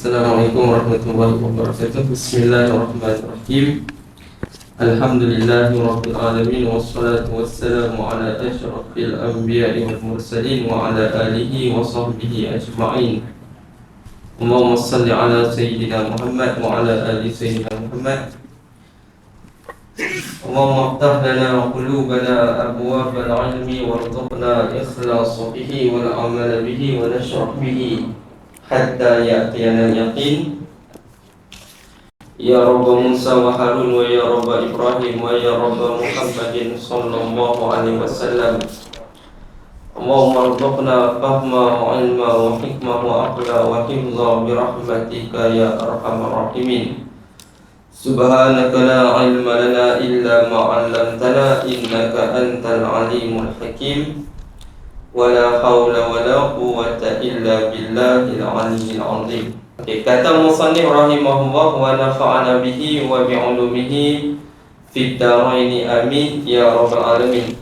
Assalamualaikum warahmatullahi wabarakatuh. Bismillahirrahmanirrahim. Alhamdulillahirabbil alamin wassalatu wassalamu ala asyrafil anbiya'i wal mursalin wa ala alihi wa sahbihi ajma'in. Allahumma shalli ala sayyidina Muhammad wa ala ali sayyidina Muhammad. Allahumma iftah lana qulubana abwabal ilmi warzuqna ikhlasa bihi wal amala bihi wa nashrah bihi hatta ya'tiyana yaqin. Ya Rabb Musa wa Harun wa ya Rabb Ibrahim wa ya Rabb Muhammadin sallallahu alaihi wasallam. Allahumma rzuqna fahma wa ilma wa hikmah wa aqla wa hifdha bi rahmatika ya arhamar rahimin. Subhanaka la ilma lana illa ma 'allamtana innaka antal alimul hakim. Wala haula wala quwwata illa billahil aliyyil azim. Okay, kata musannif rahimahullah wa nafa'ana bihi wa bi'ulumihi fid dharain amin ya rabbal alamin.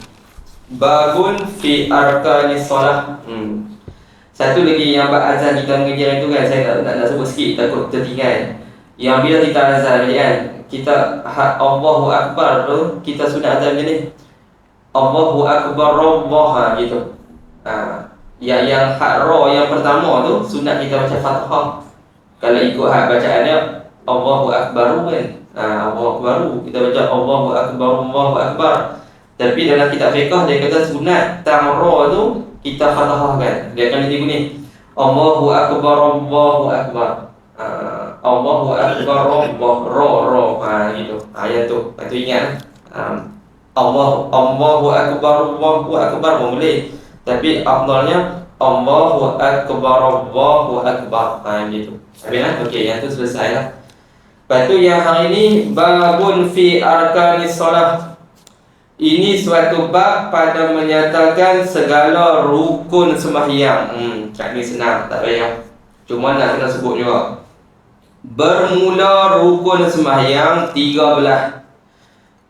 Babun fi arkanis shalah. Satu lagi yang bab azan kita mengajar itu kan, saya tak nak sebut sikit takut tertinggal. Yang bila kita azan kan, kita Allahu akbar tu kita sudah azan macam ni. Allahu akbar Allah gitu. Yang hak ra yang pertama tu sunat kita baca Fathah. Kalau ikut hak bacaannya Allahu akbar kan. Allahu akbar kita baca Allahu akbar Allahu akbar. Tapi dalam kitab fiqh dia kata sunat tang ra tu kita Fathah kan. Dia akan jadi gini. Allahu akbar Allahu akbar. Allahu akbar Allah ra gitu. Ayat tu. Itu ingat. Allahu akbar Allahu akbar boleh. Tapi afdalnya Allahu akbar Allahu akbar. Gitu. Habis lah? Okey, yang tu selesai lah. Lepas tu yang hari ni babun fi arkanis shalah. Ini suatu bab pada menyatakan segala rukun sembahyang. Kat ni senang, tak payah. Cuma nak kena sebut juga. Bermula rukun sembahyang 13.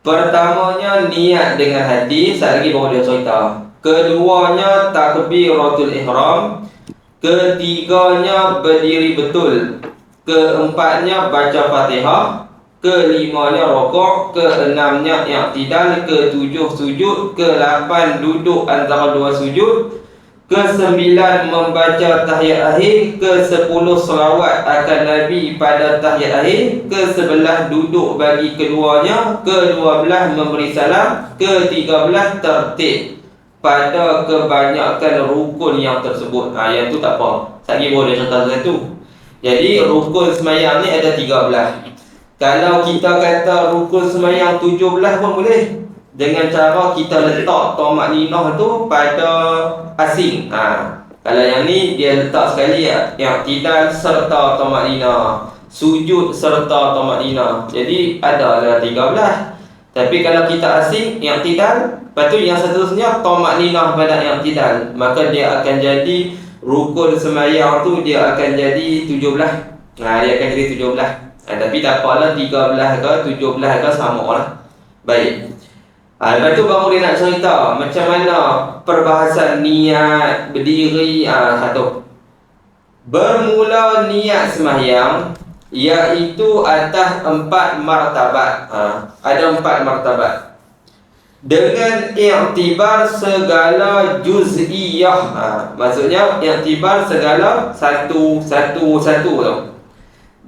Pertamanya niat dengan hati, sekali lagi baru dia cerita. Keduanya takbiratul ihram. Ketiganya berdiri betul. Keempatnya baca Fatihah. Kelimanya rokok. Keenamnya i'tidal. Ketujuh sujud. Ke-8 duduk antara dua sujud. Ke-9 membaca tahiyat akhir. Ke-10 selawat akan Nabi pada tahiyat akhir. Ke-11 duduk bagi keduanya. Ke-12 memberi salam. Ke-13 tertib pada kebanyakan rukun yang tersebut. Yang tu tak apa. Sekali boleh cerita satu. Jadi rukun semayang ni ada 13. Kalau kita kata rukun semayang 17 pun boleh. Dengan cara kita letak tumakninah tu pada asing. Kalau yang ni dia letak sekali yang tidak serta tumakninah, sujud serta tumakninah. Jadi ada dalam 13. Tapi kalau kita asing yang tidak, lepas tu yang seterusnya tumakninah pada yang tidak, maka dia akan jadi rukun semayang tu dia akan jadi 17. Dia akan jadi 17. Tapi tak apalah 13 ke 17 ke sama lah. Baik. Lepas tu baru dia nak cerita macam mana perbahasan niat berdiri. Satu, bermula niat sembahyang iaitu atas 4 martabat. Ada 4 martabat. Dengan i'tibar segala juz'iyah. Maksudnya i'tibar segala satu tu.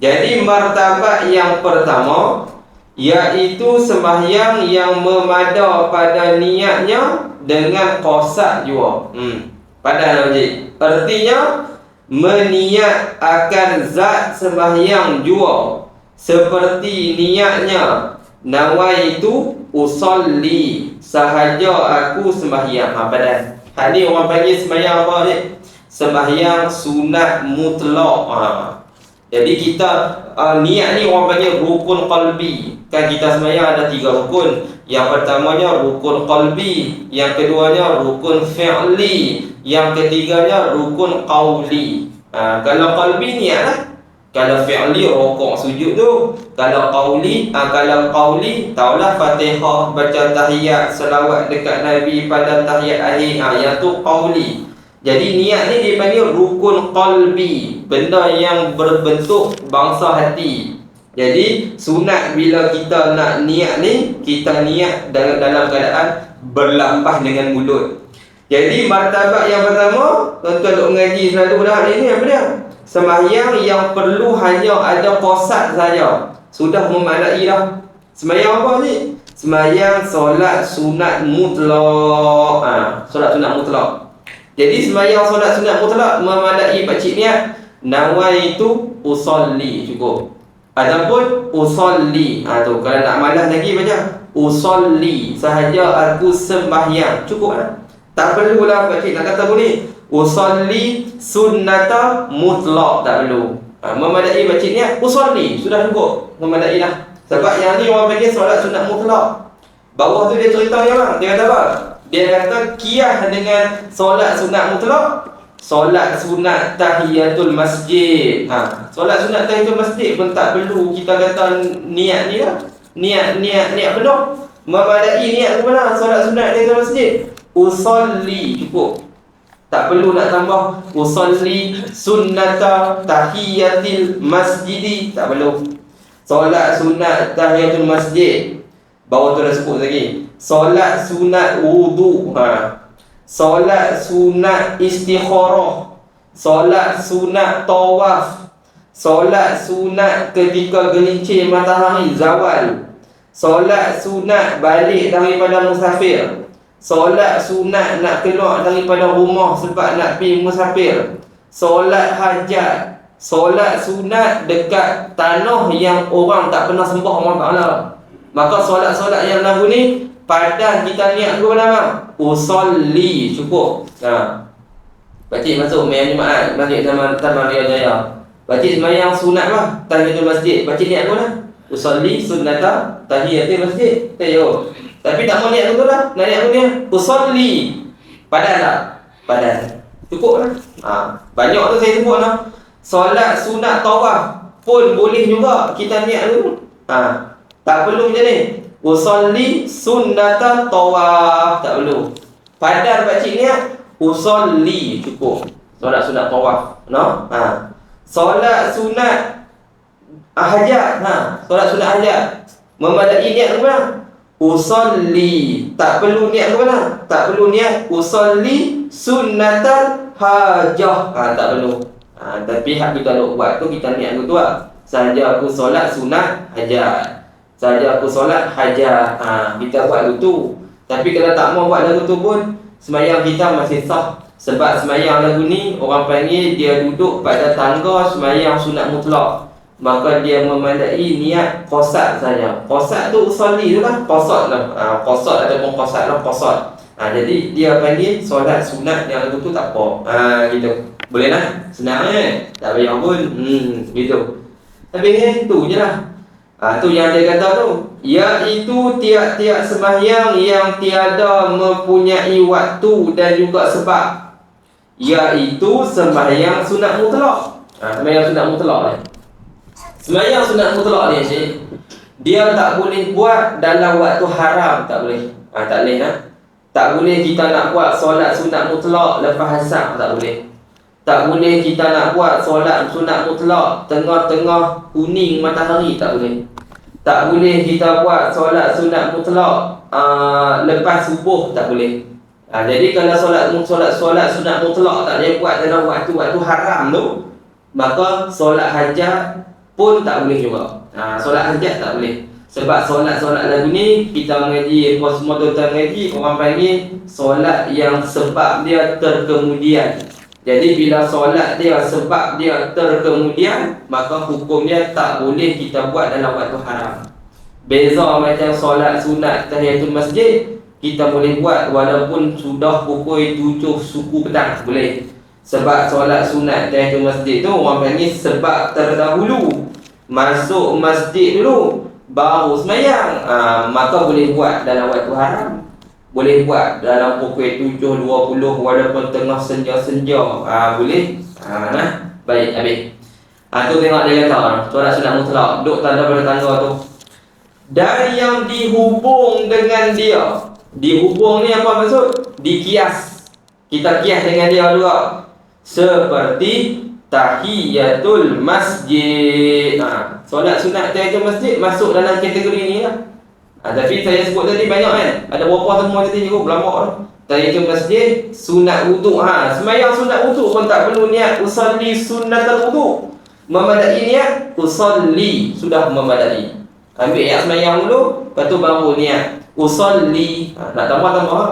Jadi martabat yang pertama iaitu sembahyang yang memada pada niatnya dengan qasad jua. Padahal wajib. Artinya meniat akan zat sembahyang jua. Seperti niatnya nawaitu usolli, sahaja aku sembahyang. Padahal hal ni orang panggil sembahyang apa ni? Sembahyang sunat mutlak. Jadi kita niat ni orang panggil rukun qalbi. Kan kita sembahyang ada 3 rukun. Yang pertamanya rukun qalbi, yang keduanya rukun fi'li, yang ketiganya rukun qawli. Kalau qalbi niat lah. Kalau fi'li rukuk sujud tu. Kalau qawli taulah Fatihah, baca tahiyat, selawat dekat Nabi pada tahiyat akhir. Yang tu qawli. Jadi niat ni dipanggil rukun qalbi. benda yang berbentuk bangsa hati. Jadi sunat bila kita nak niat ni, kita niat dalam keadaan berlafaz dengan mulut. Jadi martabat yang pertama, tuan-tuan duk mengaji selalu dah hari ni apa dia? Sembahyang yang perlu hanya ada qasad saja sudah memadai dah. Sembahyang apa ni? Sembahyang solat sunat mutlak. Solat sunat mutlak. Jadi sembahyang solat sunat mutlak memadai pakcik niat nawaitu usolli cukup. Adapun usolli, tu kalau nak malas lagi baca usolli sahaja aku sembahyang cukup lah. Tak perlulah pakcik nak kata bunyi usolli sunnata mutlak, tak perlu. Memadai pakcik niat usolli sudah cukup, memadai dah. Sebab yang ni orang panggil solat sunat mutlak. Bawah tu dia cerita ya bang. Dia kata apa? Dia kata kiyah dengan solat sunat mutlak, solat sunat tahiyatul masjid. Solat sunat tahiyatul masjid pun tak perlu kita kata niat ni lah. Niat penuh. Memadai niat tu mana? Solat sunat tahiyatul masjid. Usolli cukup. Tak perlu nak tambah usolli sunnata tahiyatil masjidi, tak perlu. Solat sunat tahiyatul masjid, bawah tu dah sebut lagi. Solat sunat wudu, solat sunat istikharah, solat sunat tawaf, solat sunat ketika gelincir matahari zawal, solat sunat balik daripada musafir, solat sunat nak keluar daripada rumah sebab nak pergi musafir, solat hajat, solat sunat dekat tanah yang orang tak pernah sembah Allah Ta'ala. Maka solat-solat yang lagu ni padan kita niat dulu mana? Usolli cukup. Pakcik masuk main Jumaat Masjid Taman Ria Jaya. Pakcik sembahyang sunat lah tahiyatul masjid. Pakcik niat dulu lah usolli sunnata tahiyatul masjid. Tapi tak mau niat dulu lah. Nak niat dulu ni usolli. Padan tak? Padan. Cukup lah. Banyak tu saya sebut lah. Solat sunat tawaf pun boleh juga kita niat dulu. Tak perlu macam ni usolli sunnata tawaf, tak perlu. Padan pakcik niat usolli cukup. Solat sunat tawaf, no? Solat sunat hajat, solat sunat hajat memadai niat ke mana? Usolli, tak perlu niat ke mana? Tak perlu niat usolli sunnatal hajah, tak perlu. Tapi hak kita nak buat tu kita niat tu lah. Sahaja aku solat sunat hajat, sahaja aku solat hajat, kita buat tu. Tapi kalau tak mau buat lagu tu pun sembahyang kita masih sah. Sebab sembahyang lagu ni orang panggil dia duduk pada tangga sembahyang sunat mutlak. Maka dia memadai niat qasad saja. Qasad tu usolli tu lah, qasad lah. Qasad ataupun qasad lah, qasad. Jadi dia panggil solat sunat yang lagu tu tak apa. Gitu. Boleh lah, senang tak payah pun. Gitu. Tapi tu je lah. Tu yang dia kata tu, iaitu tiap-tiap sembahyang yang tiada mempunyai waktu dan juga sebab, iaitu sembahyang sunat mutlak. Sembahyang sunat mutlak ni, sembahyang sunat mutlak ni cik, dia tak boleh buat dalam waktu haram. Tak boleh. Tak boleh. Tak boleh kita nak buat solat sunat mutlak lepas asar. Tak boleh. Tak boleh kita nak buat solat sunat mutlak tengah-tengah kuning matahari. Tak boleh. Tak boleh kita buat solat sunat mutlak lepas subuh. Tak boleh. Jadi kalau solat sunat mutlak tak boleh buat dalam waktu-waktu haram tu, maka solat hajat pun tak boleh juga. Solat hajat tak boleh. Sebab solat-solat lagu ni kita mengaji, semua tuan-tuan mengaji, orang panggil solat yang sebab dia terkemudian. Jadi bila solat dia sebab dia terkemudian, maka hukum dia tak boleh kita buat dalam waktu haram. Beza macam solat sunat tahiyatul masjid, kita boleh buat walaupun sudah pukul 7 suku petang, boleh. Sebab solat sunat tahiyatul masjid tu orang panggil sebab terdahulu. Masuk masjid dulu baru sembahyang, maka boleh buat dalam waktu haram. Boleh buat dalam pukul 7.20 walaupun tengah senja-senja, boleh. Baik, habis. Tu tengok dia kata solat sunat mutlak, duduk tanda pada tangga tu. Dan yang dihubung dengan dia. Dihubung ni apa maksud? Dikias. Kita kias dengan dia juga. Seperti tahiyatul masjid. Solat sunat tahiyatul masjid masuk dalam kategori ni lah. Tapi saya sebut tadi banyak kan. Ada berapa semua tadi juga berlama lah. Tahiyatul masjid, sunat wuduk. Semayang sunat wuduk pun tak perlu niat usalli sunnatul wuduk. Memadai niat usalli, sudah memadai. Ambil ayat semayang dulu, lepas tu baru niat usalli. Nak tambah-tambah.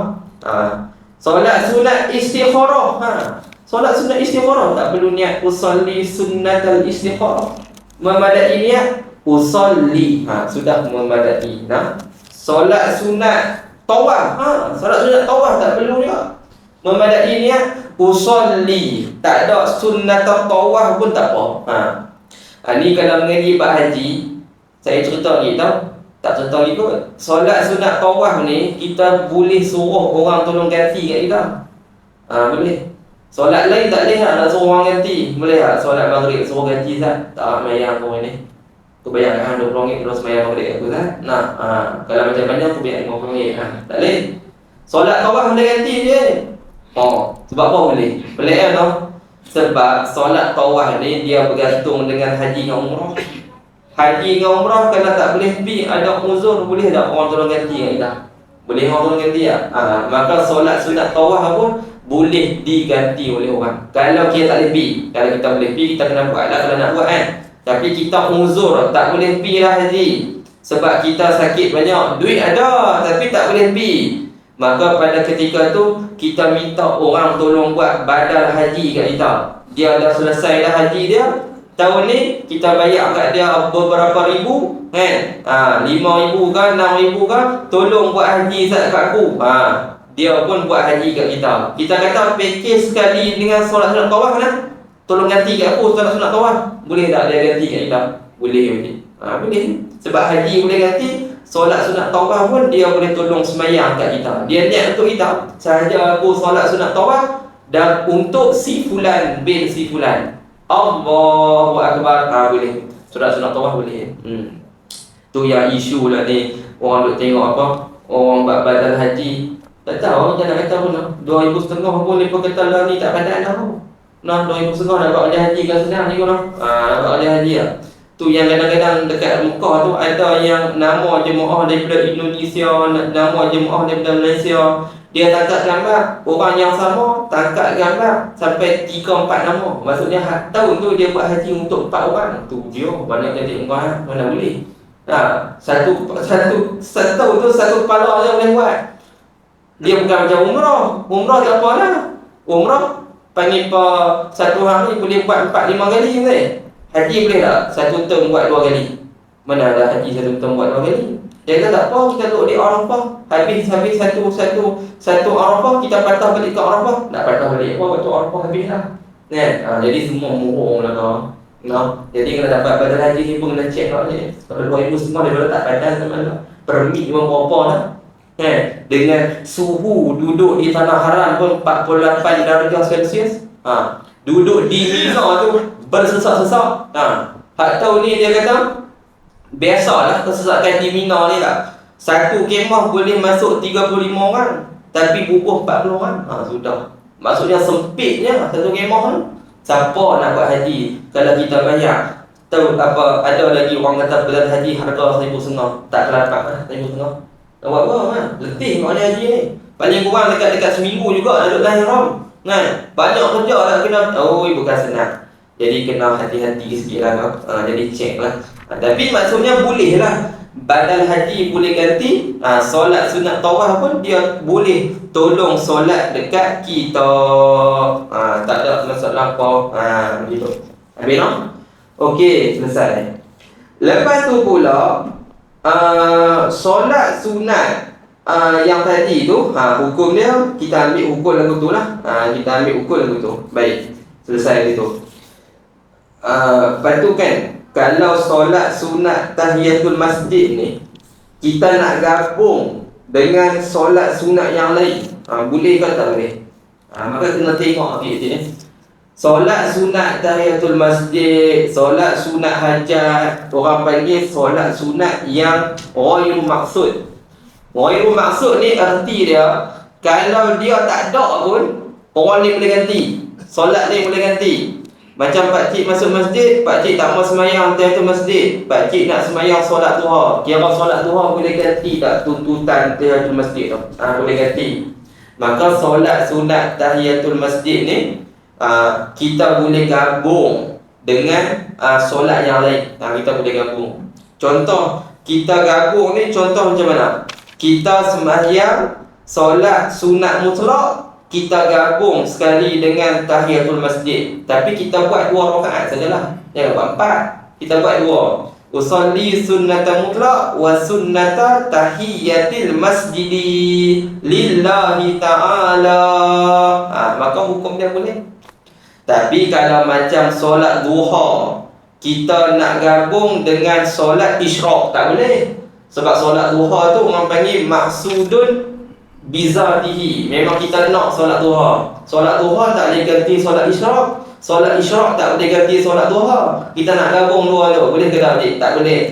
Solat sunat istikharah. Solat sunat istikharah tak perlu niat usalli sunnatul istikharah. Memadai niat usalli. Sudah memadai. Solat sunat tawaf. Solat sunat tawaf tak perlu dia. Memadai niat usalli. Tak ada sunnatul tawaf pun tak apa. Ni kalau mengaji bab haji, saya cerita lagi tau. Tak cerita lagi kot. Solat sunat tawaf ni kita boleh suruh orang tolong ganti kat kita. Boleh. Solat lain tak boleh nak suruh orang ganti. Boleh tak? Solat maghrib suruh ganti Zat. Tak mayang kau ni. Aku bayarkan RM20 terus mayang maghrib aku Zat. Kalau macam banyak aku bayar RM50. Tak boleh. Solat tawaf boleh ganti je. Sebab apa boleh? Boleh kan tau? Sebab solat tawaf ni dia bergantung dengan haji dan umrah. Haji dengan umrah kalau tak boleh pergi, ada uzur, boleh tak orang tolong ganti kat kita? Boleh orang tolong ganti tak? Maka solat sunat tawaf pun boleh diganti oleh orang. Kalau kita tak boleh pergi, kalau kita boleh pergi, kita kena buat lah kalau nak buat kan. Tapi kita uzur, tak boleh pergi lah haji. Sebab kita sakit banyak, duit ada tapi tak boleh pergi. Maka pada ketika tu, kita minta orang tolong buat badal haji kat kita. Dia dah selesai dah haji dia, tahun ni kita bayar kat dia beberapa ribu kan. 5,000 ke 6,000 ke, tolong buat haji Zat kat aku. Dia pun buat haji kat kita. Kita kata package sekali dengan solat sunat tawaf lah. Tolong ganti kat aku solat sunat tawaf. Boleh tak dia ganti kat kita? Boleh. Boleh. Sebab haji boleh ganti, solat sunat tawaf pun dia boleh tolong semayang kat kita. Dia niat untuk kita, sahaja aku solat sunat tawaf dan untuk si fulan bin si fulan. Allahu Akbar. Boleh. Solat sunat tawaf boleh. Tu yang isu lah ni. Orang duk tengok apa, orang buat badal haji. Tak tahu macam nak kata pun 2,500 pun mereka kata lah ni tak padan dah pun. 2,500 nak buat oleh haji kan senang ni pun. Nak buat oleh haji lah. Tu yang kadang-kadang dekat Mekah tu ada yang nama jemaah daripada Indonesia, nama jemaah daripada Malaysia. Dia tangkap gambar, orang yang sama tangkap gambar sampai 3-4 nama. Maksudnya tahun tu dia buat haji untuk 4 orang. Tu dia mana jadi umrah, mana boleh. Satu tahun tu satu kepala je boleh buat. Dia bukan macam umrah. Umrah tak apa lah. Umrah panggil satu hari boleh buat 4-5 kali je. Haji boleh tak? Satu term buat 2 kali. Mana ada haji satu term buat 2 kali? Dia kata tak apa, kita duduk di Arafah. Habis satu Arafah, kita patah balik ke Arafah. Nak patah balik apa? Waktu Arafah habis lah. Jadi semua murung lah kau. Jadi kalau dapat badal haji ni pun kena check lah je. Kalau 2,500 dia letak badal sama lah. Permit memang berapa lah. Dengan suhu duduk di tanah haram pun 48 darjah Celsius. Duduk di Mina tu bersesak-sesak. Hak tahu ni dia kata biasalah kesesakan di Mina ni lah. Satu kemah boleh masuk 35 orang, tapi bubuh 40 orang. Sudah. Maksudnya sempitnya satu kemah tu. Siapa nak buat haji kalau kita banyak? Tahu apa, ada lagi orang kata badal haji harga 1,500. Tak kelapak lah 1,500. Nak buat apa? Letih buat haji ni. Paling kurang dekat seminggu juga nak duduk dalam ihram. Banyak kerja nak kena. Bukan senang. Jadi kena hati-hati sikit lah. Jadi check lah. Tapi maksudnya boleh lah. Badal haji boleh ganti. Solat sunat tawaf pun dia boleh tolong solat dekat kita. Tak ada masalah apa. Begitu. Habis no? Okey, selesai. Lepas tu pula solat sunat yang tadi tu, hukum dia kita ambil hukum lagu tu lah. Kita ambil hukum lagu tu. Baik, selesai gitu. Lepas tu kan, kalau solat sunat tahiyatul masjid ni kita nak gabung dengan solat sunat yang lain, boleh ke tak boleh? Maka kena tengok lagi sini. Solat sunat tahiyatul masjid, solat sunat hajat, orang panggil solat sunat yang ghairu maksud. Ghairu maksud ni erti dia, kalau dia tak ada pun orang ni boleh ganti, solat ni boleh ganti. Macam pakcik masuk masjid, pakcik tak mau semayang tahiyatul masjid, pakcik nak semayang solat duha. Kira solat duha boleh ganti tak tuntutan tahiyatul masjid tu? Boleh ganti. Maka solat sunat tahiyatul masjid ni kita boleh gabung dengan solat yang lain. Kita boleh gabung. Contoh kita gabung ni, contoh macam mana? Kita sembahyang solat sunat mutlak, kita gabung sekali dengan tahiyatul masjid. Tapi kita buat 2 rakaat sajalah. Jangan buat 4. Kita buat 2. Usolli sunnata mutlak wa sunnata tahiyatil masjidi lillahi ta'ala. Maka hukum dia boleh. Tapi kalau macam solat duha, kita nak gabung dengan solat isyraq, tak boleh. Sebab solat duha tu orang panggil maksudun bizatihi. Memang kita nak solat duha. Solat duha tak boleh ganti solat isyraq. Solat isyraq tak boleh ganti solat duha. Kita nak gabung dua tu, boleh ke tak boleh? Tak boleh.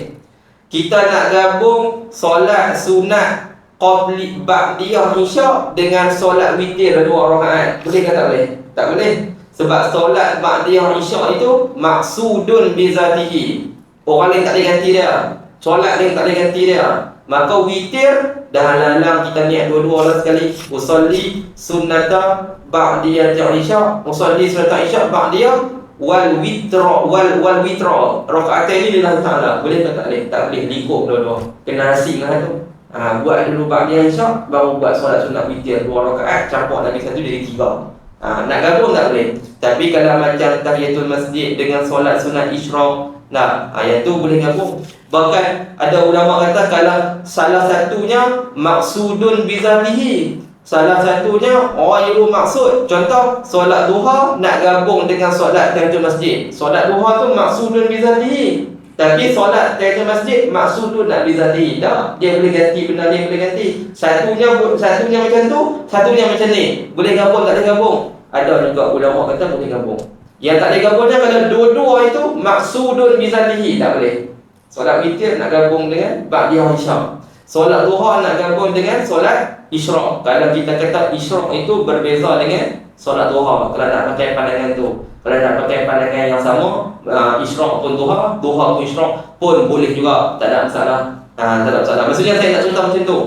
Kita nak gabung solat sunat qabli ba'diyah isyak dengan solat witir 2 rakaat. Boleh ke tak boleh? Tak boleh. Sebab solat ba'diyah isyak itu maksudun bizatihi. Orang lain tak boleh ganti dia. Solat lain tak boleh ganti dia. Maka witir dah lalang kita niat dua-dua lah sekali. Usolli sunnata ba'diyah isyak, usolli sunnata isyak ba'diyah wal witra wal witra. Rakaat ini lillahi ta'ala. Boleh ke tak boleh? Tak boleh, lingkup dua-dua. Kena asing lah tu. Buat dulu ba'diyah isyak, baru buat solat sunat witir 2 rakaat, campur lagi 1 jadi 3. Nak gabung tak boleh. Tapi kalau macam tahiyatul masjid dengan solat sunat isyraq, yang tu boleh gabung. Bahkan ada ulama kata kalau salah satunya maksudun bizatihi, salah satunya ghairu maksud. Contoh solat duha nak gabung dengan solat tahiyatul masjid. Solat duha tu maksudun bizatihi, tapi solat tahiyatul masjid maksudun nak bizatihi. Tak, dia boleh ganti, benda dia boleh ganti. Satunya macam tu, satunya macam ni. Boleh gabung tak boleh gabung? Ada juga ulama kata boleh gabung. Yang tak boleh gabungnya kalau dua-dua itu maksudun bizatihi, tak boleh. Solat witir nak gabung dengan ba'diyah isyak. Solat duha nak gabung dengan solat isyraq. Kalau kita kata isyraq itu berbeza dengan solat duha, kalau nak pakai pandangan tu. Kalau nak pakai pandangan yang sama, isyraq pun duha, duha pun isyraq pun boleh juga, tak ada masalah. Tak ada masalah. Maksudnya saya nak contoh macam tu.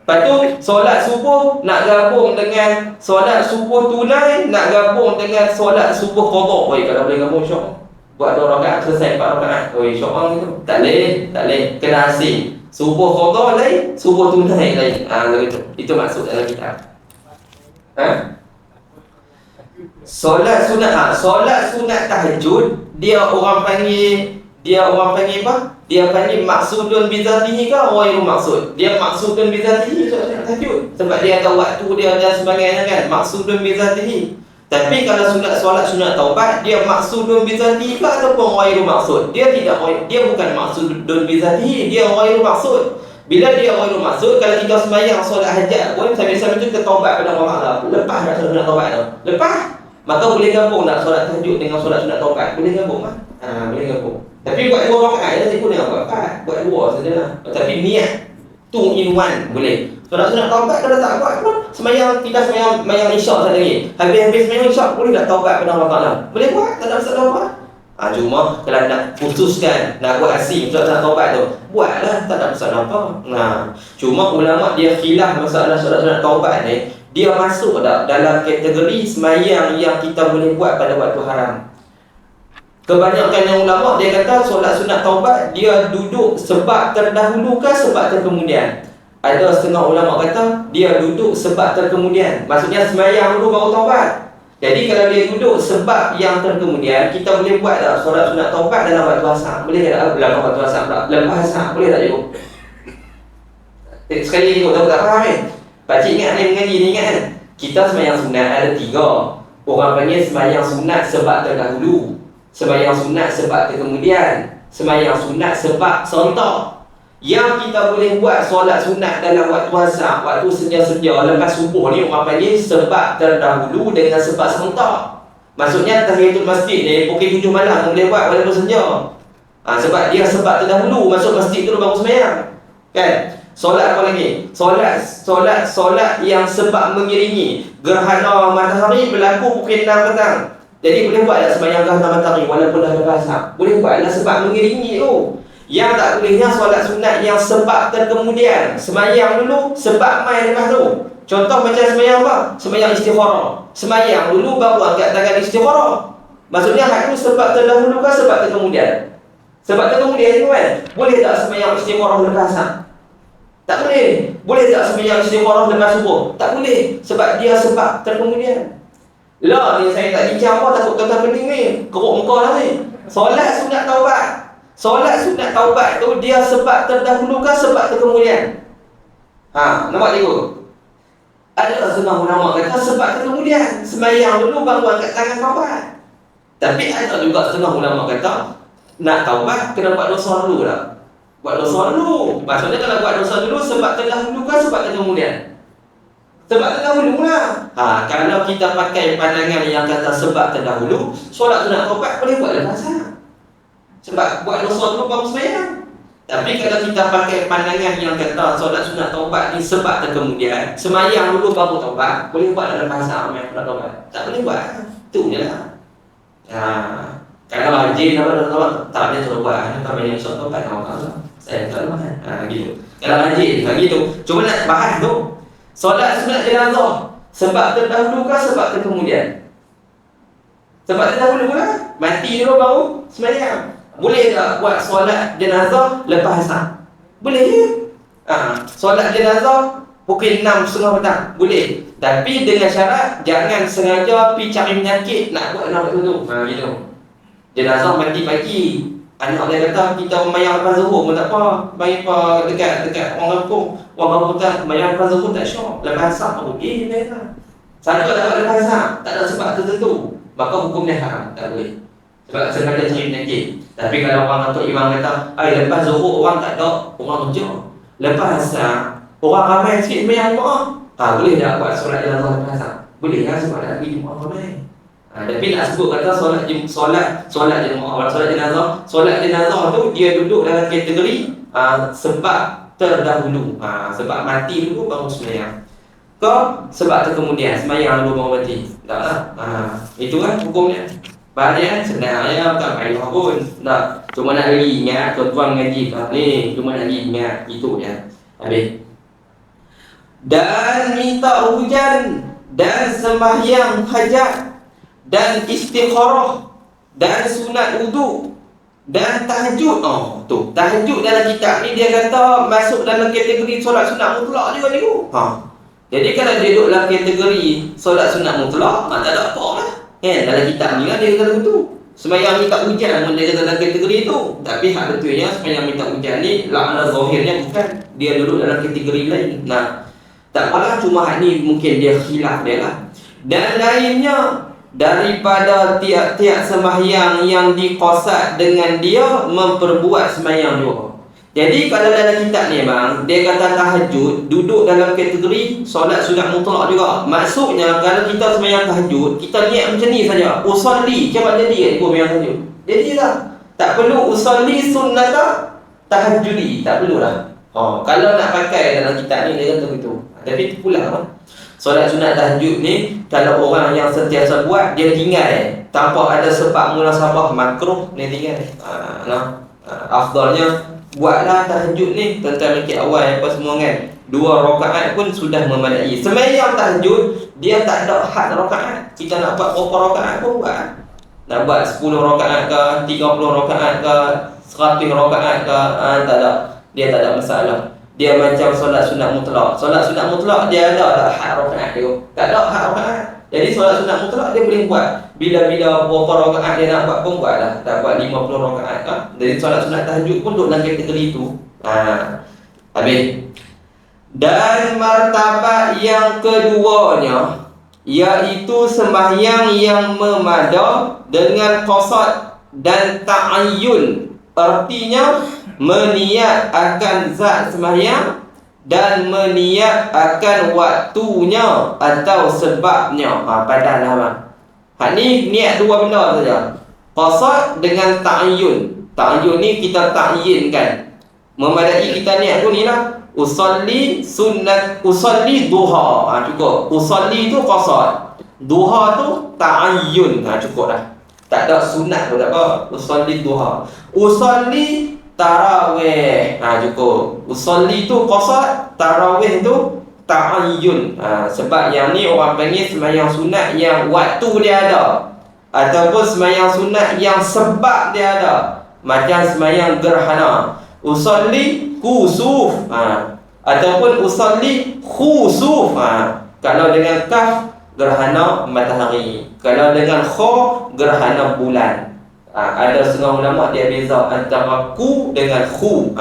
Lepas tu solat subuh nak gabung dengan solat subuh tunai, nak gabung dengan solat subuh qada. Kalau boleh gabung syok. Buat 2 rakaat selesai 4 rakaat. Syok gitu. Tak boleh. Kena asing. Subuh qada lain, subuh tunai lain. Begitu. Itu maksud dalam kitab. Solat sunat tahajud, dia orang panggil apa? Dia panggil maksudun bizatihi ke ghairu maksud? Dia maksudun bizatihi solat tahajud. Sebab dia ada waktu dia dan sebagainya kan. Maksudun bizatihi. Tapi kalau solat sunat taubat, dia maksudun bizatihi ke ataupun ghairu maksud? Dia bukan maksudun bizatihi, dia ghairu maksud. Bila dia ghairu maksud, kalau kita sembahyang solat hajat pun sambil-sambil tu kita taubat pada Allah Taala. Lepas dah solat sunat taubat tu. Lepas, maka boleh gabung nak solat tahajud dengan solat sunat taubat. Boleh gabung kan? Boleh gabung. Tapi buat 2 rakaat je, boleh buat 4. Buat 2 sajalah. Tapi niat 2 in 1 boleh. Solat sunat taubat kalau tak buat pun kita sembahyang isyak saja lagi. Habis sembahyang isyak boleh tak taubat pada Allah Taala? Boleh buat, tak ada masalah buat. Cuma kalau nak khususkan nak buat asing solat sunat taubat tu, buatlah, tak ada masalah apa. Cuma ulama dia khilaf masalah solat sunat taubat ni, dia masuk tak dalam kategori sembahyang yang kita boleh buat pada waktu haram. Kebanyakan yang ulama dia kata solat sunat taubat dia duduk sebab terdahulu ke sebab terkemudian. Ada setengah ulama kata dia duduk sebab terkemudian. Maksudnya sembahyang dulu baru taubat. Jadi kalau dia duduk sebab yang terkemudian, kita boleh buat tak solat sunat taubat dalam waktu asar? Boleh tak? Dalam waktu asar tak? Lepas asar boleh tak cikgu? Sekali cikgu tahu tak faham kan? Pakcik ingat ni mengaji ni ingat kan? Kita sembahyang sunat ada 3. Orang panggil sembahyang sunat sebab terdahulu, sembahyang sunat sebab terkemudian, sembahyang sunat sebab serentak. Yang kita boleh buat solat sunat dalam waktu asar, waktu senja-senja lepas subuh ni orang panggil sebab terdahulu dengan sebab serentak. Maksudnya tahiyatul masjid ni pukul 7 malam boleh buat walaupun senja. Sebab dia sebab terdahulu masuk masjid dulu baru sembahyang. Kan? Solat apa lagi? Solat yang sebab mengiringi gerhana matahari berlaku pukul 6 petang. Jadi boleh buat tak sembahyang gerhana matahari walaupun dah lepas asar? Boleh buat lah sebab mengiringi tu. Yang tak bolehnya solat sunat yang sebab terkemudian. Sembahyang dulu sebab mai lepas tu. Contoh macam sembahyang apa? Sembahyang istikharah. Sembahyang dulu baru angkat tangan istikharah. Maksudnya hak tu sebab terdahulu ke sebab terkemudian? Sebab terkemudian tu kan. Boleh tak sembahyang istikharah lepas asar? Tak boleh. Boleh tak sembahyang istikharah lepas subuh? Tak boleh. Sebab dia sebab terkemudian. Lah ni saya tak bincang apa, takut tuan-tuan pening ni. Keruk muka lah ni. Solat sunat taubat. Solat sunat taubat tu dia sebab terdahulu ke sebab terkemudian? Nampak cikgu? Ada setengah ulama kata sebab terkemudian. Sembahyang dulu baru angkat tangan taubat. Tapi ada juga setengah ulama kata nak taubat kena buat dosa dulu lah. Buat dosa dulu. Maksudnya kalau buat dosa dulu sebab terdahulu ke sebab terkemudian? Sebab terdahulu lah. Kalau kita pakai pandangan yang kata sebab terdahulu, solat sunat taubat boleh buat lepas asar. Sebab buat dosa dulu baru sembahyang. Tapi kalau kita pakai pandangan yang kata solat sunat taubat ni sebab terkemudian, sembahyang dulu baru taubat, boleh buat lepas asar yang solat taubat? Tak boleh buat. Itu je lah. Kalau rajin apa tak boleh suruh buat. Tak boleh solat taubat saya tak makan. Gitu. Kalau rajin gitu. Cuma nak bahas tu. Solat sunat jenazah sebab terdahulu ke sebab terkemudian? Sebab terdahulu lah. Mati dulu baru sembahyang. Boleh tak buat solat jenazah lepas asar? Boleh je. Solat jenazah pukul 6.30 petang. Boleh. Tapi dengan syarat jangan sengaja pergi cari penyakit nak buat nak tu. Gitu. Jenazah mati pagi. Anak dia kata kita sembahyang lepas zuhur pun tak apa. Baik apa dekat orang kampung. Orang kampung tak sembahyang lepas zuhur tak syok. Lepas asar pun dia kata. Sana tak dapat lepas asar, tak ada sebab tertentu. Maka hukum dia haram, tak boleh. Sebab sengaja cari penyakit. Tapi kalau orang atau imam kata, lepas zuhur orang tak ada, orang kerja. Lepas asar, orang ramai sikit sembahyang jemaah. Boleh tak buat solat jenazah lepas asar? Boleh lah sebab nak pergi jemaah ramai. Tapi nak sebut kata solat jenazah, solat jenazah tu dia duduk dalam kategori sebab terdahulu. Sebab mati dulu baru sembahyang. Kau sebab terkemudian sembahyang dulu baru mati. Taklah. Itu kan hukumnya. Banyak sebenarnya bukan payah pun. Tak. Cuma nak lagi ingat tuan-tuan ngaji ni, cuma nak lagi ingat itu je. Habis. Dan minta hujan dan sembahyang hajat dan istikharah dan sunat wudu dan tahajud. Tahajud dalam kitab ni dia kata masuk dalam kategori solat sunat mutlak juga cikgu. Jadi kalau dia duduk dalam kategori solat sunat mutlak, tak ada apa lah. Dalam kitab ni kan dia kata begitu. Sembahyang minta hujan pun dia kata dalam kategori tu. Tapi hak betulnya sembahyang minta hujan ni lakna zahirnya bukan. Dia duduk dalam kategori lain. Tak apalah, cuma hak ni mungkin dia khilaf dia lah. Dan lainnya daripada tiap-tiap sembahyang yang diqasad dengan dia memperbuat sembahyang juga. Jadi kalau dalam kitab ni bang, dia kata tahajud duduk dalam kategori solat sunat mutlak juga. Maksudnya kalau kita sembahyang tahajud, kita niat macam ni saja. Usolli, cepat jadi kan ikut sembahyang tahajud. Jadilah. Tak perlu usolli sunnata tahajudi, tak perlulah. Kalau nak pakai dalam kitab ni dia kata begitu. Tapi itu pula apa? Solat sunat tahajud ni kalau orang yang sentiasa buat dia tinggal tanpa ada sebab munasabah makruh dia tinggal. Afdalnya buatlah tahajud ni tentang mikir awal apa semua kan. 2 rakaat pun sudah memadai. Sembahyang tahajud dia tak ada had rakaat. Kita nak buat berapa rakaat pun buat. Nak buat 10 rakaat ke, 30 rakaat ke, 100 rakaat ke, tak ada. Dia tak ada masalah. Dia macam solat sunat mutlak. Solat sunat mutlak dia ada had rakaat dia. Tak ada had rakaat. Jadi solat sunat mutlak dia boleh buat. Bila-bila berapa rakaat dia nak buat pun buatlah. Dah buat 50 rakaat kan. Jadi solat sunat tahajud pun duduk dalam kategori itu. Habis. Dan martabat yang keduanya iaitu sembahyang yang memada dengan qasad dan ta'ayyun. Artinya meniat akan zat sembahyang dan meniat akan waktunya atau sebabnya. Padahlah bang. Hak ni niat 2 benda saja. Qasad dengan ta'ayyun. Ta'ayyun ni kita ta'yinkan. Memadai kita niat pun ni lah. Usalli sunat, usalli duha. Cukup. Usalli tu qasar. Duha tu ta'ayyun. Cukup dah. Tak ada sunat pun tak apa. Usalli duha. Usalli tarawih. Cukup. Usalli tu qasar, tarawih tu ta'ayyun. Sebab yang ni orang panggil sembahyang sunat yang waktu dia ada, ataupun sembahyang sunat yang sebab dia ada. Macam sembahyang gerhana, usalli kusuf, ataupun usalli khusuf. Kalau dengan kaf, gerhana matahari. Kalau dengan kha, gerhana bulan. Ada setengah ulama dia beza antara ku dengan khu.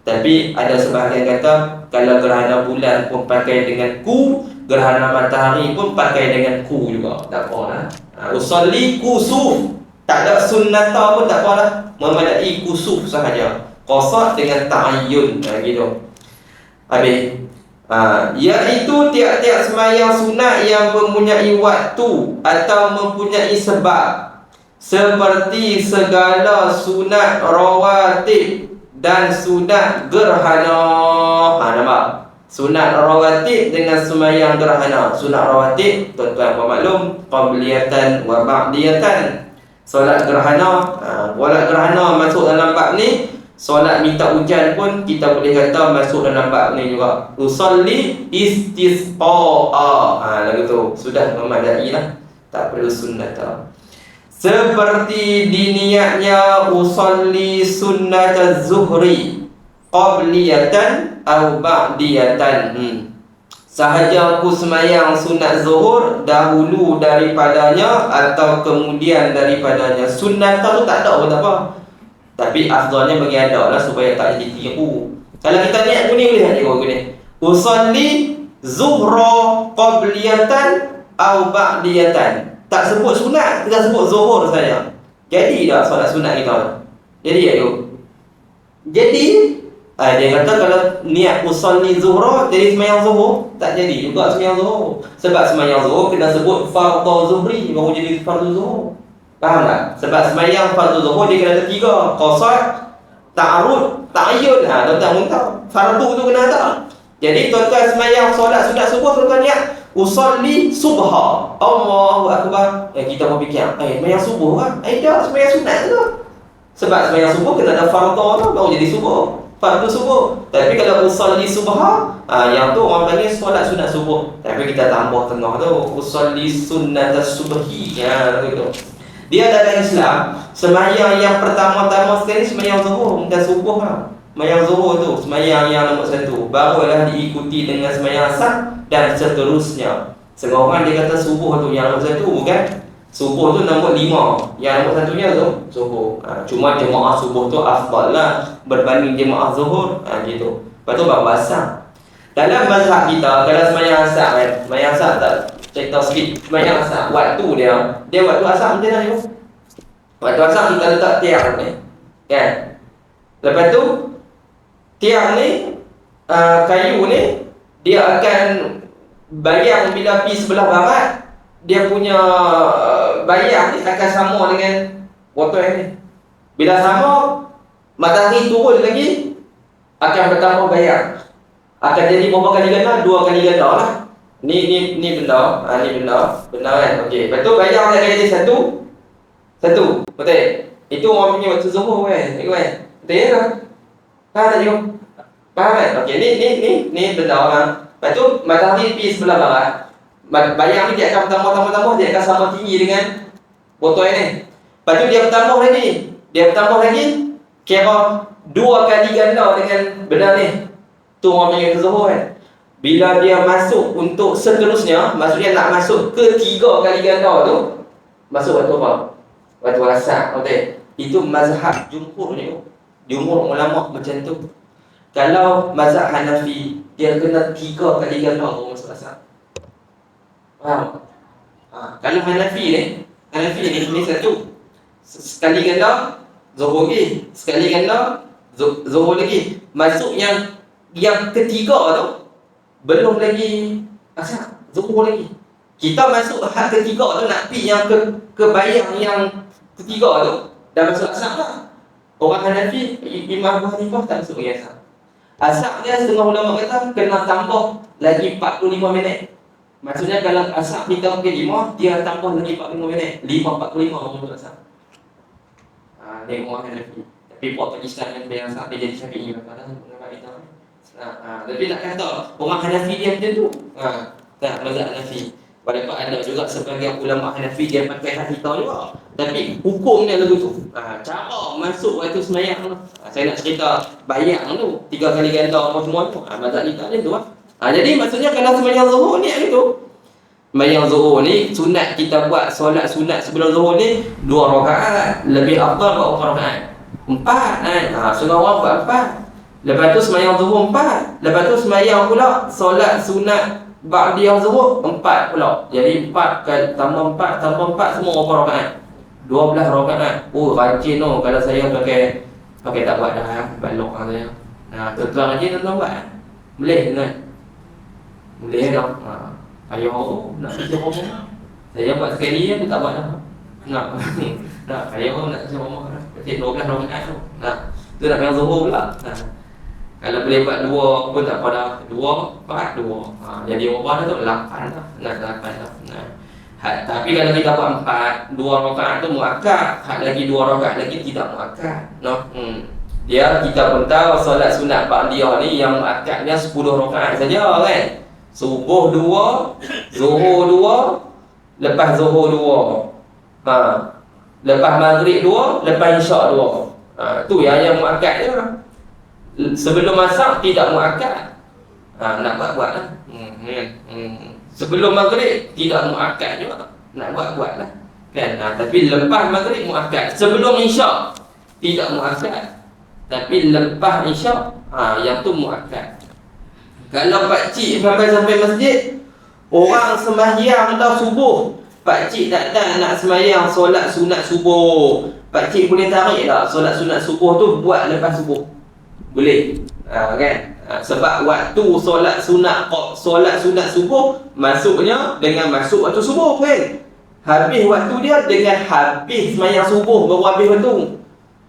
Tapi ada sebahagian kata kalau gerhana bulan pun pakai dengan ku, gerhana matahari pun pakai dengan ku juga. Tak apa lah. Usalli kusuf, tak ada sunnata pun tak apa lah. Memadai kusuf sahaja. Qasar dengan ta'ayyun. Gitu. Habis. Iaitu tiap-tiap sembahyang sunat yang mempunyai waktu atau mempunyai sebab, seperti segala sunat rawatib dan sunat gerhana. Nampak? Sunat rawatib dengan sembahyang gerhana. Sunat rawatib, tuan-tuan bermaklum, qabliyatan wa ba'diyatan. Solat gerhana, solat gerhana masuk dalam bab ni. Solat minta hujan pun kita boleh kata masuk dalam bab ni juga. Usalli istisqa'a. Lagu tu sudah memadai lah. Tak perlu sunnat dah. Seperti diniatnya usalli sunnat az-zuhri qabliyatan atau ba'diyatan. Sahaja aku sembahyang sunat zuhur dahulu daripadanya atau kemudian daripadanya. Sunat tu tak ada pun tak apa. Tapi afdalnya bagi ada lah supaya tak jadi tiru. Kalau kita niat guni boleh tak cikgu guni? Usalli zuhra qabliyatan atau ba'diyatan. Tak sebut sunat, kita sebut zuhur saja. Jadi dah solat sunat kita. Jadi tak cikgu? Jadi dia kata kalau niat usalli zuhra jadi sembahyang zuhur, tak jadi juga sembahyang zuhur. Sebab sembahyang zuhur kena sebut fardhu zuhri baru jadi fardhu zuhur. Faham tak? Sebab sembahyang fardhu zuhur dia kena ada 3, qasar, ta'arud, ta'ayyun. Tuan-tuan pun tahu fardu tu kena ada. Jadi tuan-tuan sembahyang solat sunat subuh, tuan-tuan niat usalli subha, Allahu akbar. Kita pun fikir sembahyang subuh kan? Dah sembahyang sunat tu. Sebab sembahyang subuh kena ada fardhu tu baru jadi subuh, fardu subuh. Tapi kalau usalli subha, yang tu orang panggil solat sunat subuh. Tapi kita tambah tengah tu usalli sunnat subhi. Gitu. Dia dalam Islam, sembahyang yang pertama-tama sekali sembahyang zuhur, bukan subuh lah. Sembahyang zuhur tu, sembahyang yang nombor 1. Barulah diikuti dengan sembahyang asar dan seterusnya. Setengah orang dia kata subuh tu yang nombor 1, bukan? Subuh tu nombor 5, yang nombor 1-nya tu subuh. Cuma jemaah subuh tu afdal lah berbanding jemaah zuhur. Gitu. Lepas tu baru asar. Dalam mazhab kita, kalau sembahyang asar kan, sembahyang asar tak? Cerita sikit, sembahyang asar, waktu dia waktu asar macam mana ni? Waktu asar kita letak tiang ni, kan? Lepas tu tiang ni, kayu ni, dia akan bayang bila pergi sebelah barat. Dia punya bayang ni akan sama dengan botol ni. Bila sama, matahari turun lagi, akan bertambah bayang. Akan jadi berapa kali ganda? 2 kali ganda lah. Ni benda, ni benda kan. Okey. Lepas tu bayang dia akan jadi satu. Betul? Itu orang punya waktu zuhur kan. Betul tak? Faham tak cikgu? Faham kan? Okey, ni benda lah. Lepas tu matahari pergi sebelah barat. Bayang ni dia akan bertambah, dia akan sama tinggi dengan botol ni. Lepas tu dia bertambah lagi. Kira 2 kali ganda dengan benda ni. Tu orang punya waktu zuhur kan. Bila dia masuk untuk seterusnya, maksudnya nak masuk ke 3 kali ganda tu, masuk waktu apa? Waktu asar. Okey. Itu mazhab jumhur ni. Jumhur ulama macam tu. Kalau mazhab Hanafi, dia kena 3 kali ganda baru masuk asar. Faham? Kalau Hanafi ni satu. Sekali ganda zuhur lagi, sekali ganda zuhur lagi. Masuk yang ketiga tu belum lagi asar, zuhur lagi. Kita masuk hak ketiga tu nak pi yang ke bayang yang ketiga tu dah masuk asar lah. Orang Hanafi, Imam Abu Hanifah tak masuk lagi asar. Asar dia setengah ulama kata kena tambah lagi 45 minit. Maksudnya kalau asar kita pukul 5, dia tambah lagi 45 minit. 5.45 untuk asar. Dia orang Hanafi. Tapi buat Pakistan yang bayang asar dia jadi Syafi'i kadang pendapat kita. Tapi nak kata orang Hanafi dia macam tu. Tak mazhab Hanafi. Walaupun ada juga sebagian ulama Hanafi dia pakai hak kita juga. Tapi hukumnya lagu tu. Cara masuk waktu sembahyang tu. Saya nak cerita bayang tu 3 kali ganda apa semua tu. Mazhab kita ni tu. Jadi maksudnya kalau sembahyang zuhur ni gitu. Sembahyang zuhur ni sunat kita buat solat sunat sebelum zuhur ni 2 rakaat. Lebih afdal buat 4 rakaat. 4 setengah orang buat 4. Lepas tu sembahyang zuhur 4. Lepas tu sembahyang pula solat sunat ba'diyah zuhur 4 pula. Jadi 4 kali tambah 4 semua berapa rakaat? 12 rakaat. Oh rajin tu kalau saya pakai tak buat dah balok saya. Tuan-tuan rajin tuan-tuan buat. Boleh tuan. Boleh dah. Ayah nak kerja rumah. Saya buat sekali je tak buat dah. Nak ayah nak kerja rumah dah. Kecil 12 rakaat tu. Tu nak yang zuhur pula. Kalau boleh buat 2 pun tak apa dah. 2, 4, 2. Jadi berapa dah tu? 8 dah. Nak 8 dah. Tapi kalau kita buat 4, 2 rakaat tu muakkad. Lagi 2 rakaat lagi tidak muakkad. Dia kita pun tahu solat sunat ba'diyah ni yang muakkadnya 10 rakaat saja kan. Subuh 2, zuhur 2, lepas zuhur 2. Lepas maghrib 2, lepas isyak 2. Tu yang muakkad je. Sebelum masak tidak muakkad. Nak buat lah. Sebelum maghrib tidak muakkad juga. Nak buat lah. Kan? Tapi lepas maghrib muakkad. Sebelum isyak tidak muakkad. Tapi lepas isyak yang tu muakkad. Kalau pakcik sampai masjid, orang sembahyang dah subuh, pakcik tak nak sembahyang solat sunat subuh, pakcik boleh tarik tak solat sunat subuh tu buat lepas subuh? Boleh. Kan? Sebab waktu solat sunat subuh masuknya dengan masuk waktu subuh kan. Habis waktu dia dengan habis sembahyang subuh baru habis waktu.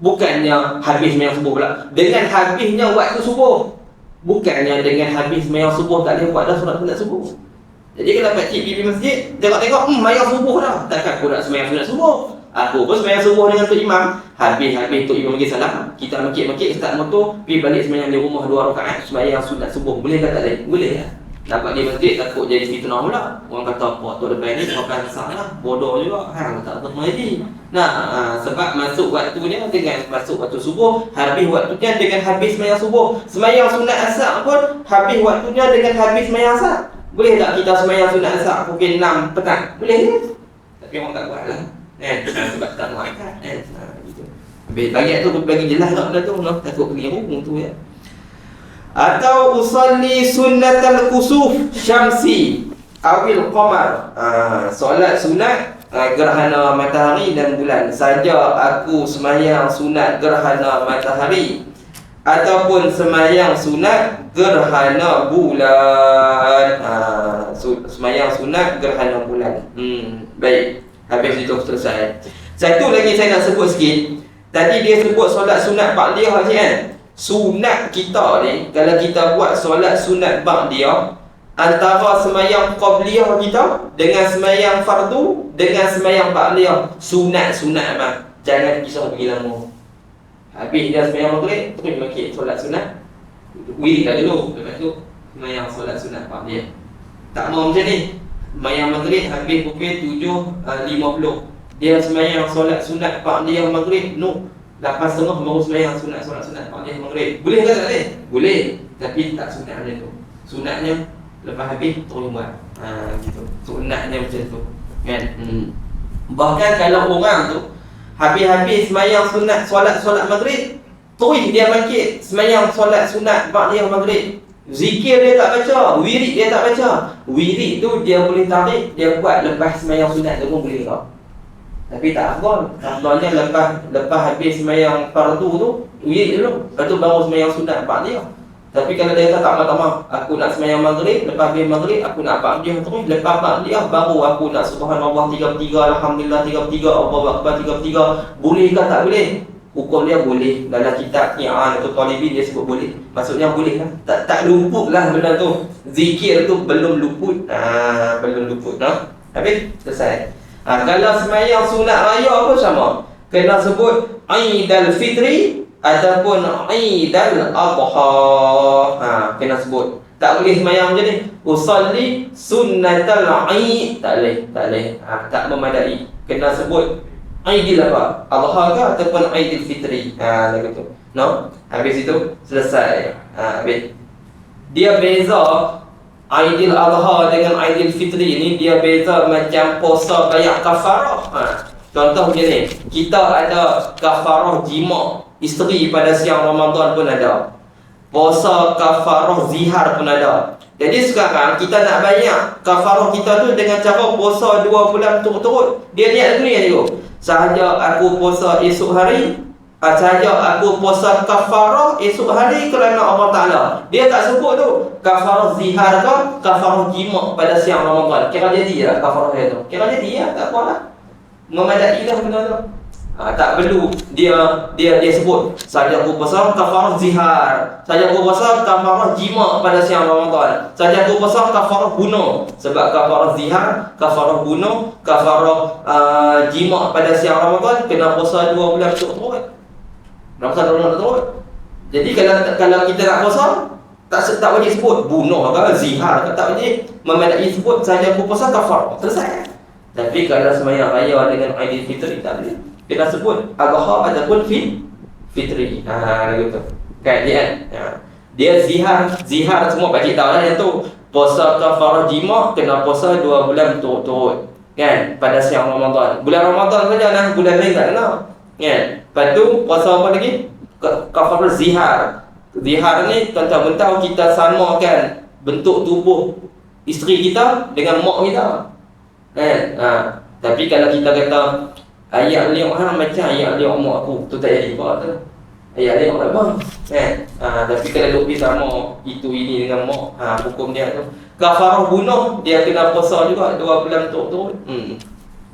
Bukannya habis sembahyang subuh pula. Dengan habisnya waktu subuh. Bukannya dengan habis sembahyang subuh tak boleh buat dah solat sunat subuh. Jadi kalau pakcik pergi masjid, tengok sembahyang subuh dah. Takkan aku nak sembahyang sunat subuh. Aku pun sembahyang subuh dengan Tok Imam. Habis Tok Imam bagi salam, kita makik-makik start motor, pergi balik sembahyang di rumah 2 rakaat, sembahyang sunat subuh. Boleh ke tak boleh? Boleh lah. Dapat di masjid takut jadi fitnah pula. Orang kata apa tok depan ni pakai salah, bodoh juga. Tak mengerti. Sebab masuk waktunya dengan masuk waktu subuh, habis waktunya dengan habis sembahyang subuh. Sembahyang sunat asar pun habis waktunya dengan habis sembahyang asar. Boleh tak kita sembahyang sunat asar pukul 6 petang? Boleh ke? Tapi orang tak buat lah. Sebab tak muakkad gitu. Bagi tu bagi jelas tak benda tu, takut pergi rumah tu ya. Atau usalli sunnatal kusuf syamsi awil qamar. Solat sunat gerhana matahari dan bulan. Saja aku sembahyang sunat gerhana matahari ataupun sembahyang sunat gerhana bulan. Sembahyang sunat gerhana bulan. Baik. Habis itu selesai. Satu lagi saya nak sebut sikit. Tadi dia sebut solat sunat ba'diyah kan. Sunat kita ni, kalau kita buat solat sunat ba'diyah, antara sembahyang qabliyah kita dengan sembahyang fardu dengan sembahyang ba'diyah, sunat mah. Jangan kisah pergi lama. Habis dia sembahyang maghrib, terus makik solat sunat. Wirid dah dulu, lepas tu sembahyang solat sunat ba'diyah. Tak mau macam ni. Sembahyang maghrib habis pukul 7.50. Dia sembahyang solat sunat ba'diyah maghrib, 8.30 baru sembahyang solat sunat ba'diyah maghrib. Boleh ke tak boleh? Boleh. Tapi tak sunat macam tu. Sunatnya lepas habis terus buat. Gitu. Sunatnya macam tu. Kan? Bahkan kalau orang tu habis-habis sembahyang sunat solat maghrib, terus dia makik sembahyang solat sunat ba'diyah maghrib. Zikir dia tak baca, wirid dia tak baca. Wirid tu dia boleh tarik, dia buat lepas sembahyang sunat tu pun boleh tak? Tapi tak afdal. Afdalnya lepas habis sembahyang fardu tu, wirid dulu. Lepas tu baru sembahyang sunat ba'diyah. Tapi kalau dia kata tak maaf, aku nak sembahyang maghrib, lepas habis maghrib aku nak ba'diyah terus, lepas ba'diyah baru aku nak subhanallah 33, alhamdulillah 33, Allahu akbar 33. Boleh ke tak boleh? hukum dia boleh. Dalam kitab I'an atau Talibin dia sebut boleh. Maksudnya boleh kan? Tak luput lah benda tu. Zikir tu belum luput. Belum luput, no? Habis selesai. Kalau sembahyang sunat raya pun sama. Kena sebut Aidil Fitri ataupun Aidil Adha. Kena sebut. Tak boleh sembahyang macam ni. Usalli sunnatal Aid. Tak boleh. Tak memadai. Kena sebut Aidil apa? Adha ke ataupun Aidil Fitri. Lagu tu. No? Habis itu selesai. Habis. Dia beza Aidil Adha dengan Aidil Fitri ni, dia beza macam puasa kayak kafarah. Contoh macam ni. Kita ada kafarah jima isteri pada siang Ramadan pun ada. Puasa kafarah zihar pun ada. Jadi sekarang kita nak bayar kafarah kita tu dengan cara puasa 2 bulan turut-turut. Dia niat lagu ni aja. Sahaja aku puasa esok hari, sahaja aku puasa kafarah esok hari kerana Allah Ta'ala. Dia tak sebut tu kafarah zihar ke kafarah jima pada siang Ramadan. Kira jadi lah kafarah dia tu. Kira jadi lah, tak apa lah. Memadai lah benda tu. Tak perlu dia sebut saja aku puasa kafarah zihar, saja aku puasa kafarah jima pada siang Ramadan, saja aku puasa kafarah bunuh. Sebab kafarah zihar, kafarah bunuh, kafarah jima pada siang Ramadan kena puasa 2 bulan turut-turut. Puasa 2 bulan turut. Jadi kalau kita nak puasa tak wajib sebut bunuh ke zihar ke, tak wajib. Memadai sebut saja aku puasa kafarah, selesai. Tapi kalau sembahyang raya dengan Aidil Fitri tak boleh. Kita sebut Adha ataupun Fitri. Gitu. Kan dia dia zihar semua pakcik tahu lah yang tu. Puasa kafarah jima kena puasa 2 bulan turut-turut. Kan? Pada siang Ramadan. Bulan Ramadan saja lah, bulan lain tak kena. Kan? Lepas tu puasa apa lagi? Kafarah zihar. Zihar ni tuan-tuan tahu kita samakan bentuk tubuh isteri kita dengan mak kita. Kan? Tapi kalau kita kata ayat liuk macam ayat liuk mak aku, tu tak jadi apa tu. Ayat liuk tak bang. Kan? Tapi kalau duk pergi sama itu ini dengan mak, hukum dia tu. Kafarah bunuh dia kena puasa juga 2 bulan turut-turut.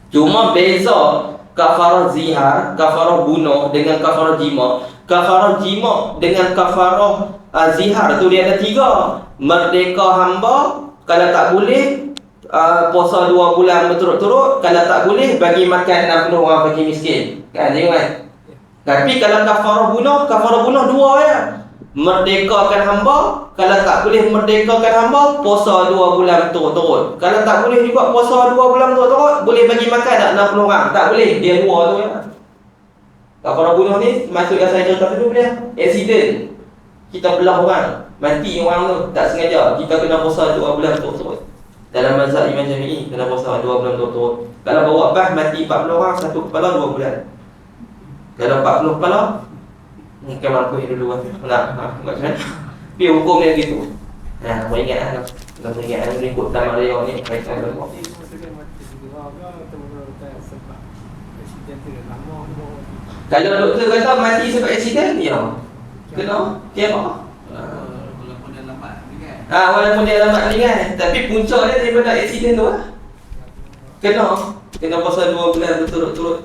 Cuma beza kafarah zihar, kafarah bunuh dengan kafarah jima. Kafarah jima dengan kafarah zihar tu dia ada 3. Merdeka hamba, kalau tak boleh puasa 2 bulan berturut-turut, kalau tak boleh bagi makan 60 orang bagi miskin. Kan tengok kan? Tapi kalau kafarah bunuh 2 ya. Merdekakan hamba, kalau tak boleh merdekakan hamba, puasa 2 bulan berturut-turut. Kalau tak boleh juga puasa 2 bulan berturut-turut, boleh bagi makan tak 60 orang. Tak boleh, dia 2 tu ya. Kafarah bunuh ni masuk yang saya cerita dulu dia. Accident. Kita belah orang, mati orang tu tak sengaja. Kita kena puasa 2 bulan berturut-turut. Dalam mazhab Imam Syafi'i kena puasa 2 bulan berturut-turut. Kalau bawa bas mati 40 orang, 1 kepala 2 bulan. Kalau 40 kepala mungkin mampu dulu lah. Nak buat macam mana? Tapi hukum dia gitu. Mau ingat lah. Kalau ingat lah ikut tamat raya ni mereka akan buat. Kalau doktor kata mati sebab aksiden, ya kena kira. Walaupun dia lambat meninggal, tapi punca dia daripada aksiden tu lah. Kena puasa 2 bulan berturut-turut.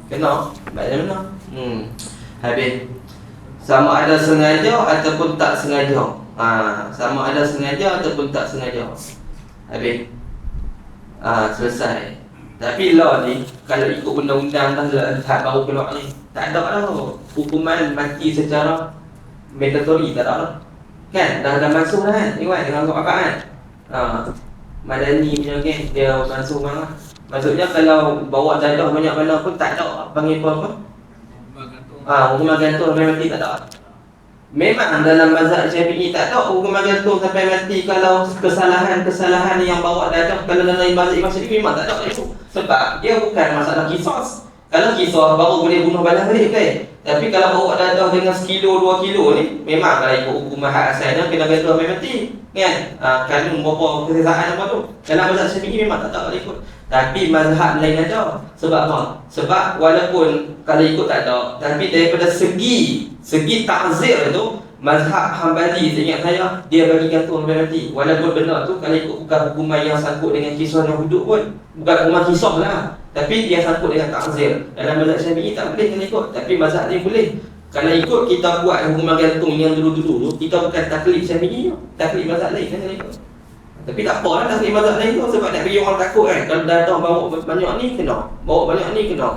Kena. Macam mana? Habis. Sama ada sengaja ataupun tak sengaja. Sama ada sengaja ataupun tak sengaja. Habis. Selesai. Tapi law ni kalau ikut undang-undang dah baru keluar ni, tak ada lah hukuman mati secara mandatory, tak ada lah. Kan dah masuk dah kan. Tengok dengan soal akak kan. Madani punya geng dia masuk mana. Maksudnya kalau bawa dadah banyak mana pun tak ada panggil apa? Hukuman gantung sampai mati tak ada. Memang dalam mazhab Syafi'i tak ada hukuman gantung sampai mati kalau kesalahan yang bawa dadah. Kalau dalam mazhab Imam Syafi'i memang tak ada itu. Sebab dia bukan masalah kisos. Kalau kisos baru boleh bunuh balas balik kan. Tapi kalau bawa dadah dengan sekilo 2 kilo ni, memang kalau ikut hukuman hak asalnya kena gantung sampai mati. Kan? Kanun berapa kesesaan apa tu. Dalam mazhab Syafi'i memang tak ada ikut. Tapi mazhab lain ada. Sebab apa? Sebab walaupun kalau ikut tak ada, tapi daripada segi ta'zir tu, mazhab Hambali seingat saya dia bagi gantung sampai mati. Walaupun benda tu kalau ikut bukan hukuman yang sangkut dengan kisah yang hidup pun, bukan hukuman kisah lah. Tapi dia sangkut dengan ta'zir. Dalam mazhab Syafi'i tak boleh kena ikut, tapi mazhab ni boleh. Kalau ikut kita buat hukuman gantung yang dulu-dulu tu, kita bukan taklid Syafi'i tu, taklid mazhab lain kena ikut. Tapi tak apa lah taklid mazhab lain tu, sebab nak bagi orang takut kan. Kalau datang bawa banyak ni kena, bawa banyak ni kena.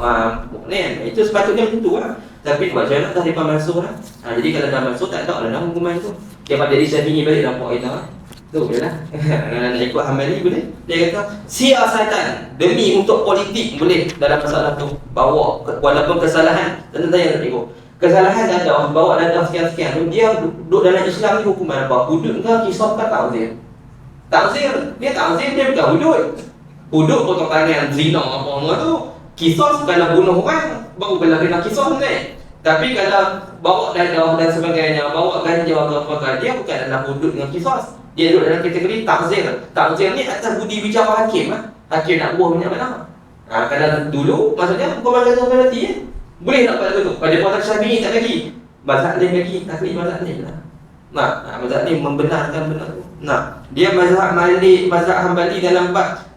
Itu sepatutnya macam tu lah. Tapi buat macam mana tak lepas masuk lah. Jadi kalau dah masuk tak ada lah hukuman tu. Dia pada jadi Syafi'i balik nampak kita lah. Tu je lah. Nak ikut Hambali boleh. Dia kata siasatan demi untuk politik boleh dalam masalah tu. Bawa walaupun kesalahan, tentang yang tak ikut. Kesalahan dadah, bawa dadah sekian-sekian tu, dia duduk dalam Islam ni hukuman apa? Hudud ke, kisah ke, ta'zir? Ta'zir, dia ta'zir, dia bukan hudud. Hudud potong tangan, zina apa-apa tu. Kisah kalau bunuh orang, baru kalau kena kisah ni. Tapi kalau bawa dadah dan sebagainya, bawa ganja ke apa-apa, dia bukan dalam hudud dengan kisah. Dia duduk dalam kategori ta'zir. Ta'zir ni atas budi bicara hakim lah. Hakim nak buah banyak mana. Kalau dulu, maksudnya hukuman gantung penalti kan. Boleh tak pada tu? Pada mazhab Syafi'i tak lagi. Mazhab lain lagi, taklid mazhab lain lah. Mazhab ni membenarkan benar tu. Dia mazhab Malik, mazhab Hambali dalam bab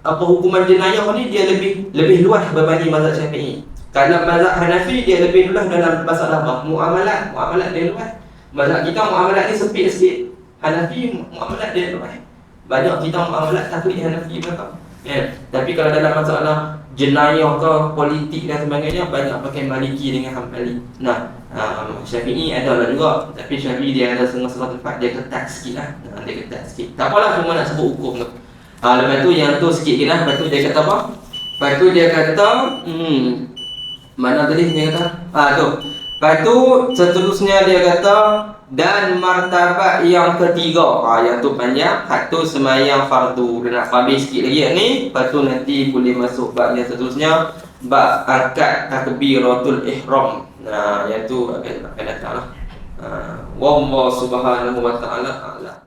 apa hukuman jenayah ni dia lebih luas berbanding mazhab Syafi'i. Kalau mazhab Hanafi dia lebih luas dalam masalah muamalat dia luas. Mazhab kita muamalat ni sempit sikit. Hanafi muamalat dia luas. Banyak kita muamalat taklid Hanafi berapa. Tapi kalau dalam masalah jenayah ke politik dan sebagainya banyak pakai Maliki dengan Hambali. Syafi'i ada lah juga, tapi Syafi'i dia ada setengah tempat dia ketat sikit lah. Dia ketat sikit. Tak apalah, cuma nak sebut hukum tu. Lepas tu yang tu sikit lah. Lepas tu dia kata apa? Lepas tu dia kata mana tadi dia kata? Tu. Lepas tu seterusnya dia kata dan martabat yang ketiga. Yang tu panjang. Hak tu semayang fardu. Dia nak habis sikit lagi ni. Lepas tu nanti boleh masuk bab yang seterusnya, bab akad takbiratul ihram. Yang tu akan datang lah. Wallahu subhanahu wa ta'ala a'lam.